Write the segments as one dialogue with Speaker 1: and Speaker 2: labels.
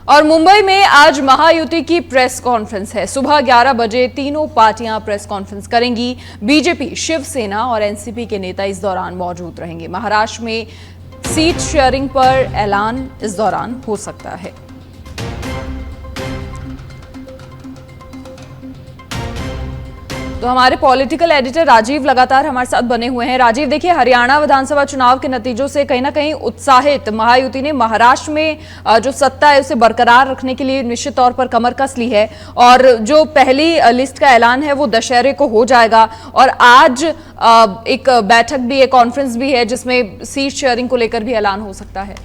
Speaker 1: और मुंबई में आज महायुति की प्रेस कॉन्फ्रेंस है। सुबह 11 बजे तीनों पार्टियां प्रेस कॉन्फ्रेंस करेंगी। बीजेपी, शिवसेना और एनसीपी के नेता इस दौरान मौजूद रहेंगे। महाराष्ट्र में सीट शेयरिंग पर ऐलान इस दौरान हो सकता है। तो हमारे पॉलिटिकल एडिटर राजीव लगातार हमारे साथ बने हुए हैं। राजीव, देखिए, हरियाणा विधानसभा चुनाव के नतीजों से कहीं ना कहीं उत्साहित महायुति ने महाराष्ट्र में जो सत्ता है उसे बरकरार रखने के लिए निश्चित तौर पर कमर कस ली है और जो पहली लिस्ट का ऐलान है वो दशहरे को हो जाएगा। और आज एक बैठक भी है, कॉन्फ्रेंस भी है जिसमें सीट शेयरिंग को लेकर भी ऐलान हो सकता है।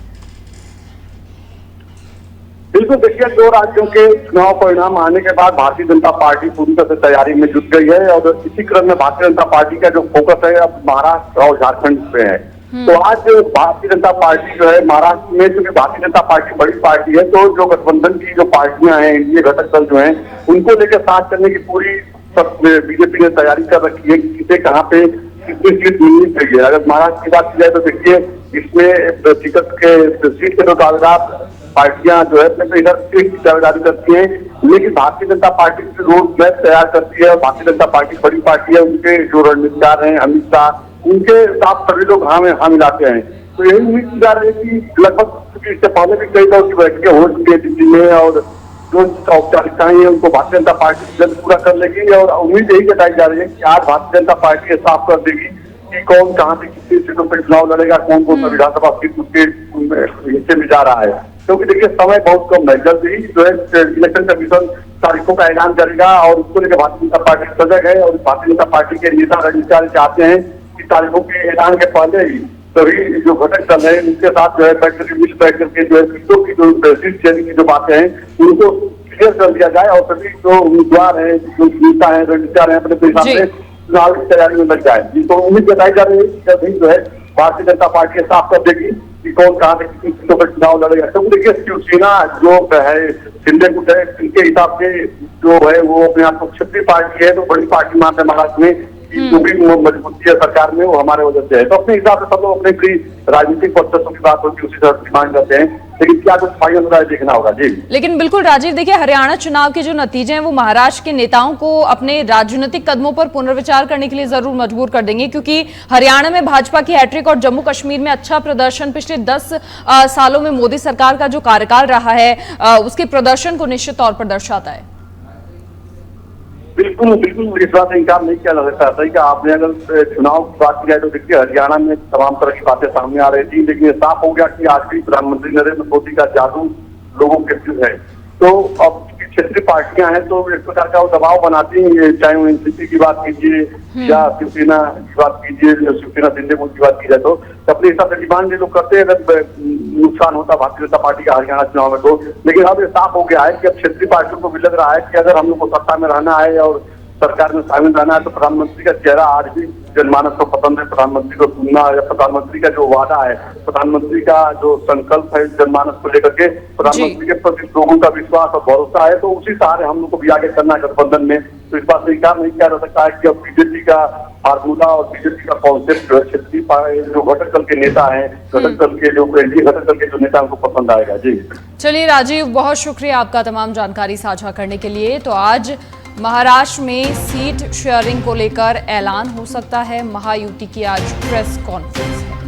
Speaker 2: बिल्कुल, देखिए, 2 राज्यों के चुनाव परिणाम आने के बाद भारतीय जनता पार्टी पूरी तरह से तैयारी में जुट गई है और इसी क्रम में भारतीय जनता पार्टी का जो फोकस है अब महाराष्ट्र और झारखंड पे है। तो आज भारतीय जनता पार्टी जो है महाराष्ट्र में, क्योंकि भारतीय जनता पार्टी बड़ी पार्टी है, तो जो गठबंधन की जो पार्टियां हैं, एनडीए घटक दल जो हैं, उनको लेकर साथ करने की पूरी बीजेपी ने तैयारी कर रखी है कि किसे कहाँ पे कितनी सीट मिलनी चाहिए। अगर महाराष्ट्र की बात की जाए तो देखिए, इसमें टिकट के सीट के जो कागजात पार्टियां जो है इधर सीट की दावेदारी करती हैं, लेकिन भारतीय जनता पार्टी की रोड मैप तैयार करती है और भारतीय जनता पार्टी बड़ी पार्टी है, उनके जो रणनीतिकार हैं अमित शाह, उनके साथ सभी लोग हाँ मिलाते हैं। तो यही उम्मीद की जा रही है कि लगभग इससे पहले भी कई दौर की बैठकें हो चुकी है दिल्ली में और जो औपचारिकताएं हैं उनको भारतीय जनता पार्टी जल्द पूरा कर लेगी और उम्मीद यही जताई जा रही है कि आज भारतीय जनता पार्टी साफ कर देगी कि कौन कहाँ से कितनी सीटों पर चुनाव लड़ेगा, कौन कौन सा विधानसभा सीट उसके हिस्से में जा रहा है। क्योंकि देखिए, समय बहुत कम है, जल्द ही जो है इलेक्शन कमीशन तारीखों का ऐलान करेगा और उसको लेकर भारतीय जनता पार्टी सजग है और भारतीय जनता पार्टी के नेता रणनीतिकार चाहते हैं कि तारीखों के ऐलान के पहले ही सभी जो घटक दल है उनके साथ जो है बैठ करके जो है सीटों की जो सीट शेयरिंग की जो बातें हैं उनको क्लियर कर दिया जाए और सभी जो उम्मीदवार है, जो नेता है, रणनीतिकार है, अपने हिसाब से चुनाव की तैयारी में लग जाए। तो उम्मीद जताई जा रही है कि जल्द ही जो है भारतीय जनता पार्टी साफ कर देगी कि कौन कहाँ से कितनी सीटों पर चुनाव लड़ेगा। क्योंकि देखिए, शिवसेना जो है, शिंदे गुट है, इनके हिसाब से जो है वो अपने आप को क्षेत्रीय पार्टी है, तो बड़ी पार्टी मानते हैं महाराष्ट्र में, जो भी मजबूती है सरकार में वो हमारे वजह से है। तो अपने हिसाब से सब लोग अपने प्री राजनीतिक वर्चस्व की बात होती है, उसी तरह डिमांड करते हैं, लेकिन क्या कुछ फाइनल होता है देखना होगा। जी,
Speaker 1: लेकिन बिल्कुल राजीव, देखिए, हरियाणा चुनाव के जो नतीजे हैं वो महाराष्ट्र के नेताओं को अपने राजनीतिक कदमों पर पुनर्विचार करने के लिए जरूर मजबूर कर देंगे, क्योंकि हरियाणा में भाजपा की हैट्रिक और जम्मू कश्मीर में अच्छा प्रदर्शन पिछले 10 सालों में मोदी सरकार का जो कार्यकाल रहा है उसके प्रदर्शन को निश्चित तौर पर दर्शाता है।
Speaker 2: बिल्कुल बिल्कुल, इस बात से इंकार नहीं किया जा सकता। सही कहा आपने। अगर चुनाव की बात की जाए तो देखिए, हरियाणा में तमाम तरह की बातें सामने आ रही थी, लेकिन ये साफ हो गया कि आज भी प्रधानमंत्री नरेंद्र मोदी का जादू लोगों के दिल है। तो अब क्षेत्रीय पार्टियां हैं तो एक प्रकार का वो दबाव बनाती हैं, चाहे वो एनसीपी की बात कीजिए या शिवसेना की बात कीजिए, शिवसेना शिंदे गुट की बात की जाए तो अपने हिसाब से डिमांड ये लोग करते हैं अगर नुकसान होता भारतीय जनता पार्टी का हरियाणा चुनाव में तो। लेकिन अब ये साफ हो गया है कि अब क्षेत्रीय पार्टियों को भी लग रहा है कि अगर हम लोग को सत्ता में रहना है और सरकार में शामिल रहना है तो प्रधानमंत्री का चेहरा आज भी जनमानस को पसंद है। प्रधानमंत्री को सुनना या प्रधानमंत्री का जो वादा है, प्रधानमंत्री का जो संकल्प है जनमानस को लेकर के, प्रधानमंत्री के प्रति लोगों का विश्वास और भरोसा है, तो उसी सहारे हम लोग को भी आगे करना है गठबंधन में। तो इस बात से इंकार नहीं किया जा सकता है कि अब बीजेपी का फार्मूला और बीजेपी का कॉन्सेप्ट जो है क्षेत्रीय जो घटक दल के नेता है, घटक दल के जो घटक दल के जो नेता उनको पसंद आएगा। जी
Speaker 1: चलिए राजीव, बहुत शुक्रिया आपका तमाम जानकारी साझा करने के लिए। तो आज महाराष्ट्र में सीट शेयरिंग को लेकर ऐलान हो सकता है। महायुति की आज प्रेस कॉन्फ्रेंस है।